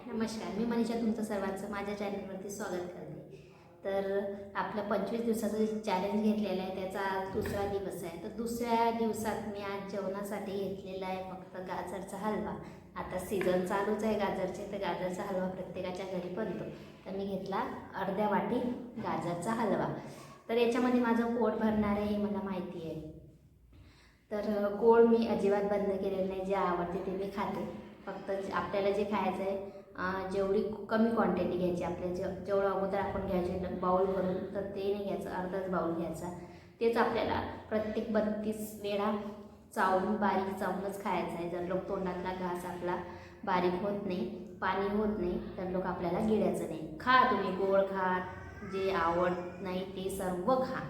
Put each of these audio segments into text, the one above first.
नमस्कार, मी मनीषा तुमचं सर्वांचं माझ्या चॅनलवरती स्वागत करते. तर आपलं 25 दिवसाचं जे चॅलेंज घेतलेलं आहे त्याचा आज दुसरा दिवस आहे. तर दुसऱ्या दिवसात मी आज जेवणासाठी घेतलेला आहे फक्त गाजरचा हलवा. आता सीझन चालूच आहे गाजरचे, तर गाजरचा हलवा प्रत्येकाच्या घरी बनतो. तर मी घेतला अर्ध्या वाटी गाजरचा हलवा. तर याच्यामध्ये माझं पोट भरणार आहे हे मला माहिती आहे. तर गोड मी अजिबात बंद केलेलं नाही. जे आवडते ते मी खाते. फक्त आपल्याला जे खायचं आहे जेवढी कमी क्वांटिटी घ्यायची, आपल्या जेवढं अगोदर आपण घ्यायचे बाउल भरून, तर ते नाही घ्यायचं, अर्धाच बाउल घ्यायचा. तेच आपल्याला प्रत्येक 32 वेळा चावून बारीक चावूनच खायचं आहे. जर लोक तोंडातला घास आपला बारीक होत नाही, पाणी होत नाही, तर लोक आपल्याला गिळायचं नाही. खा तुम्ही, गोड खा, जे आवडत नाही ते सर्व खा.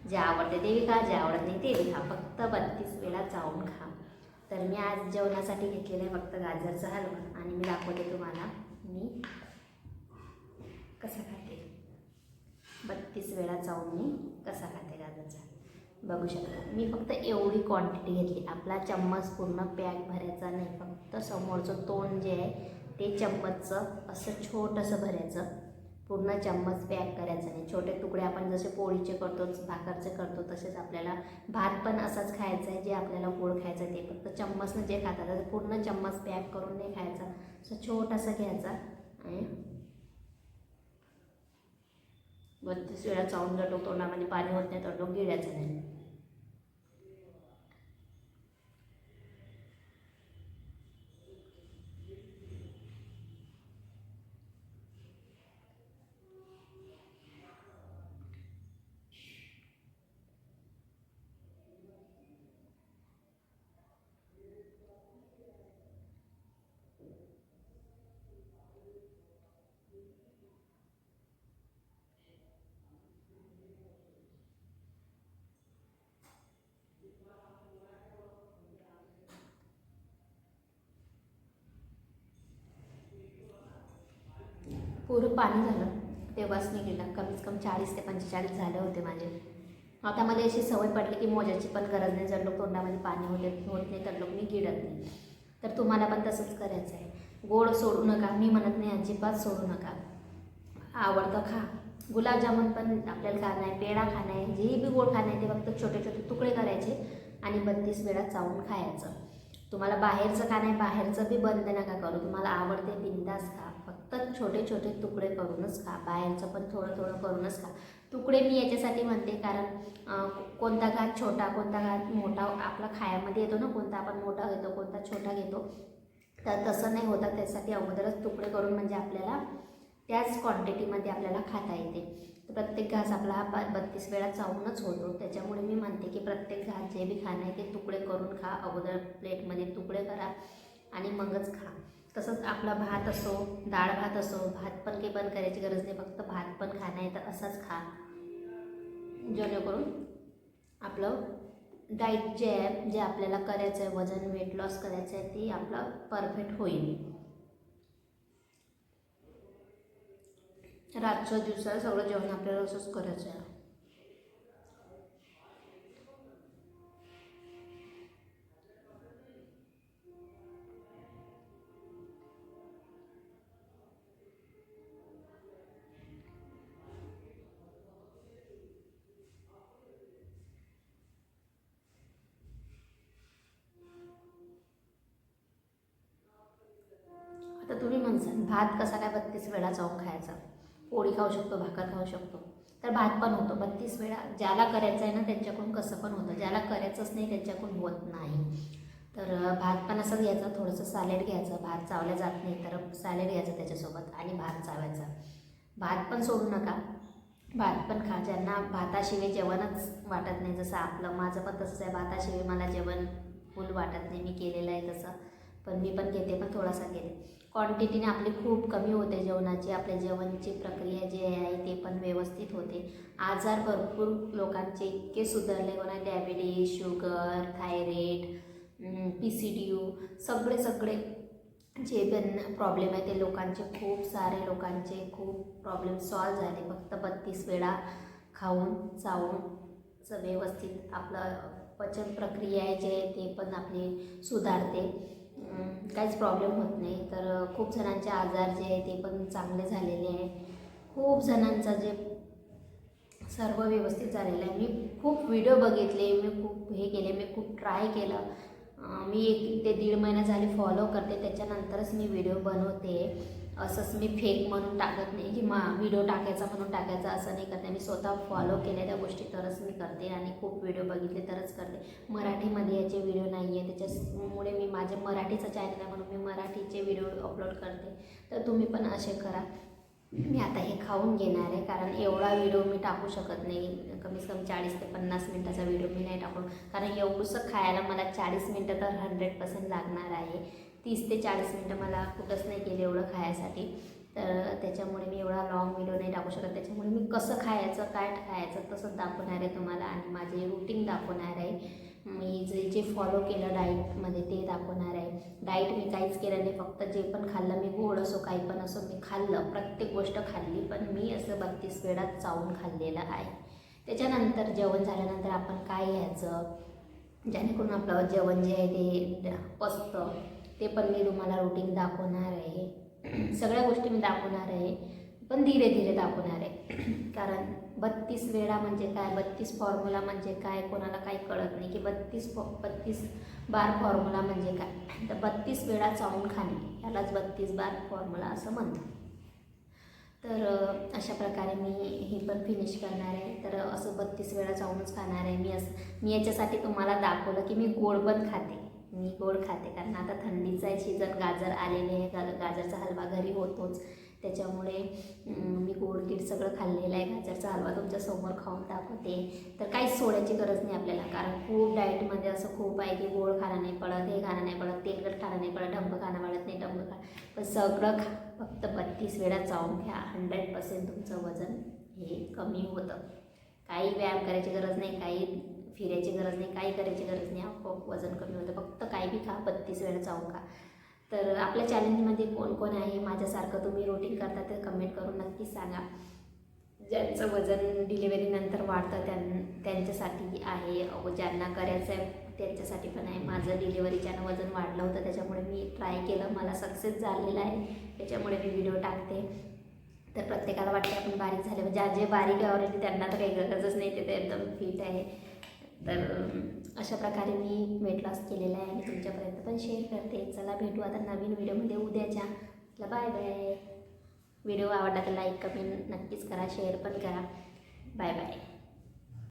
जे आवडते ते खा, जे आवडत नाही ते खा. फक्त 32 वेळा चावून खा. तर मी आज जेवणासाठी घेतलेलं आहे फक्त गाजरचा हलवा आणि मी दाखवते तुम्हाला मी कसा खाते. 32 वेळा चावून मी कसा खाते गाजरचा. बघू शकता मी फक्त एवढी क्वांटिटी घेतली. आपला चम्मच पूर्ण पॅक भरायचा नाही, फक्त समोरचं तोंड जे आहे ते चम्मचचं असं छोटंसं भरायचं. पूर्ण चम्मच पॅक करायचं नाही. छोटे तुकडे आपण जसे पोळीचे करतो, भाकरचे करतो, तसेच आपल्याला भात पण असाच खायचा आहे. जे आपल्याला गोड खायचं आहे ते फक्त चम्मचनं जे खातात तर पूर्ण चम्मच पॅक करून नाही खायचा. असं छोटासा घ्यायचा आणि 32 वेळा चावून जातो. तोंडामध्ये पाणी होत नाही तर तो गिळायचं नाही. पुरं पाणी झालं तेव्हाच मी गेला. कमीत कमी 40 ते 45 झाले होते माझे. आता मला अशी सवय पडली की मोजायची पण गरज नाही. जर लोक तोंडामध्ये पाणी होत नाही तर लोक मी गिळत नाही. तर तुम्हाला पण तसंच करायचं आहे. गोड सोडू नका, मी म्हणत नाही अजिबात सोडू नका. आवडतं खा. गुलाबजामुन पण आपल्याला खाणं आहे, पेढा खाणं आहे, जेही बी गोड खाणं आहे ते फक्त छोटे छोटे तुकडे करायचे आणि 32 वेळा चावून खायचं. तुम्हाला बाहेरचं खाणं आहे, बाहेरचं बी बंद नका करू. तुम्हाला आवडते बिंदास खा, फक्त छोटे छोटे तुकडे करूनच खा. बाहेरचं पण थोडं थोडं करूनच खा. तुकडे मी याच्यासाठी म्हणते कारण कोणता घास छोटा कोणता घास मोठा आपला खायामध्ये येतो ना. कोणता आपण मोठा घेतो कोणता छोटा घेतो, तर तसं नाही होतं. त्यासाठी अगोदरच तुकडे करून म्हणजे आपल्याला त्याच क्वांटिटीमध्ये आपल्याला खाता येते. तर प्रत्येक घास आपला हा 32 वेळा चावूनच होतो. त्याच्यामुळे मी म्हणते की प्रत्येक घास जे बी खाणं आहे ते तुकडे करून खा. अगोदर प्लेटमध्ये तुकडे करा आणि मगच खा. तसंच आपला भात असो, डाळ भात असो, भात पण काही बंद करायची गरज नाही. फक्त भात पण खाणं आहे तर असाच खा, जेणेकरून आपलं डाईट जे आहे, जे आपल्याला करायचं आहे, वजन वेट लॉस करायचं आहे, ते आपलं परफेक्ट होईल. रातच्या दिवसाला सगळं जेवण आपल्याला असंच करायचं आहे. आता तुम्ही म्हणसाल भात कसा काय 32 वेळा चावून खायचा. पोळी खाऊ शकतो, भाकर खाऊ शकतो, तर भात पण होतो 32 वेळा. ज्याला करायचं आहे ना त्यांच्याकडून कसं पण होतं, ज्याला करायचंच नाही त्यांच्याकडून होत नाही. तर भात पण असं घ्यायचं, थोडंसं सॅलेड घ्यायचं. भात चावल्या जात नाही तर सॅलेड घ्यायचं त्याच्यासोबत आणि भात चावायचा. भात पण सोडू नका, भात पण खा. ज्यांना भाताशिवाय जेवणच वाटत नाही, जसं माझं पण तसंच आहे. भाताशिवाय मला जेवण फुल वाटत नाही. मी केलेलं आहे तसं, पण मी पण घेते, पण थोडासा घेते. क्वांटिटीने आपली खूप कमी होते जेवणाची. आपल्या जेवणाची प्रक्रिया जी आहे ते पण व्यवस्थित होते. आजार भरपूर लोकांचे इतके सुधारले. कोणा डायबिटीज, शुगर, थायरॉइड, PCOD, सगळे जे पण प्रॉब्लेम आहे ते लोकांचे, खूप सारे लोकांचे खूप प्रॉब्लेम सॉल्व झाले. फक्त 32 वेळा खाऊन चावून व्यवस्थित आपलं पचन प्रक्रिया आहे जे ते पण आपली सुधारते. काहीच प्रॉब्लेम होत नाही. तर खूप जणांचे आजार जे आहे ते पण चांगले झालेले आहे. खूप जणांचा जे सर्व व्यवस्थित झालेलं आहे. मी खूप व्हिडिओ बघितले, मी खूप हे केले, मी खूप ट्राय केलं. मी 1 ते 1.5 महिना झाले फॉलो करते, त्याच्यानंतरच मी व्हिडिओ बनवते. असंच मी फेक म्हणून टाकत नाही की व्हिडिओ टाकायचा म्हणून टाकायचा, असं नाही करते. मी स्वतः फॉलो केल्या त्या गोष्टी तरच मी करते आणि खूप व्हिडिओ बघितले तरच करते. मराठीमध्ये याचे व्हिडिओ नाही आहे, त्याच्यामुळे मी माझे मराठीचं चॅनल आहे म्हणून मी मराठीचे व्हिडिओ अपलोड करते. तर तुम्ही पण असे करा. मी आता हे खाऊन घेणार आहे, कारण एवढा व्हिडिओ मी टाकू शकत नाही. कमीत कमी 40 ते 50 मिनटाचा व्हिडिओ मी नाही टाकू, कारण एवढंसं खायला मला 40 मिनटं तर 100% लागणार आहे. 30 ते 40 मिनटं मला कुठंच नाही केलं एवढं खायसाठी. तर त्याच्यामुळे मी एवढा लाँग व्हिडिओ नाही टाकू शकत. त्याच्यामुळे मी कसं खायचं, काय खायचं तसंच दाखवणार आहे तुम्हाला आणि माझे रुटीन दाखवणार आहे. मी जे फॉलो केलं डाईटमध्ये ते दाखवणार आहे. डाईट मी काहीच केलं नाही, फक्त जे पण खाल्लं, मी गोड असो काही पण असो मी खाल्लं, प्रत्येक गोष्ट खाल्ली. पण मी असं 32 वेळा चावून खाल्लेलं आहे. त्याच्यानंतर जेवण झाल्यानंतर आपण काय घ्यायचं, जेणेकरून आपलं जेवण जे आहे ते पचतं, ते पण मी तुम्हाला रुटीन दाखवणार आहे. सगळ्या गोष्टी मी दाखवणार आहे, पण धीरे धीरे दाखवणार आहे. कारण 32 वेळा म्हणजे काय, 32 फॉर्म्युला म्हणजे काय, कोणाला काही कळत नाही की 32 बार फॉर्म्युला म्हणजे काय. तर 32 वेळा चावून खाणे यालाच 32 बार फॉर्म्युला असं म्हणतात. तर अशा प्रकारे मी हे पण फिनिश करणार आहे. तर असं 32 वेळा चावूनच खाणार आहे मी याच्यासाठी तुम्हाला दाखवलं की मी गोड पण खाते. मी गोड खाते कारण आता थंडीचा आहे सीझन, गाजर आलेले आहे, गाजरचा हलवा घरी होतोच. त्याच्यामुळे मी गोड सगळं खाल्लेलं आहे. गाजरचा हलवा तुमच्यासमोर खाऊन दाखवते. तर काहीच सोडायची गरज नाही आपल्याला, कारण खूप डाएटमध्ये असं खूप आहे की गोड खाणं नाही पडत, हे खाणं नाही पडत, तेलकट खाणं नाही पडत, ढंब खाणं पडत नाही, ढंब खा, पण सगळं खा. फक्त 32 वेळा चावून घ्या, 100% तुमचं वजन हे कमी होतं. काही व्यायाम करायची गरज नाही, काही फिरायची गरज नाही, काही करायची गरज नाही, आपोआप वजन कमी होतं. फक्त काही बी खा, 32 वेळा चावून खा. तर आपल्या चॅलेंजमध्ये कोण कोण आहे माझ्यासारखं तुम्ही रुटीन करता ते कमेंट करून नक्कीच सांगा. ज्यांचं वजन डिलिव्हरीनंतर वाढतं त्यांच्यासाठी आहे, ज्यांना करायचं आहे त्यांच्यासाठी पण आहे. माझं डिलिव्हरीच्यानं वजन वाढलं होतं, त्याच्यामुळे मी ट्राय केलं, मला सक्सेस झालेलं आहे, त्याच्यामुळे मी व्हिडिओ टाकते. तर प्रत्येकाला वाटते आपण बारीक झाले, म्हणजे जे बारीक आहे ऑलरेडी त्यांना तर काही गरजच नाही, ते तर एकदम फिट आहे. तर अशा प्रकारे मी वेट लॉस केलेला आहे आणि तुमच्यापर्यंत पण शेअर करते. चला भेटू आता नवीन व्हिडिओमध्ये उद्याच्या. चला बाय बाय. व्हिडिओ आवडला तर लाईक कमेंट नक्कीच करा, शेअर पण करा. Bye bye.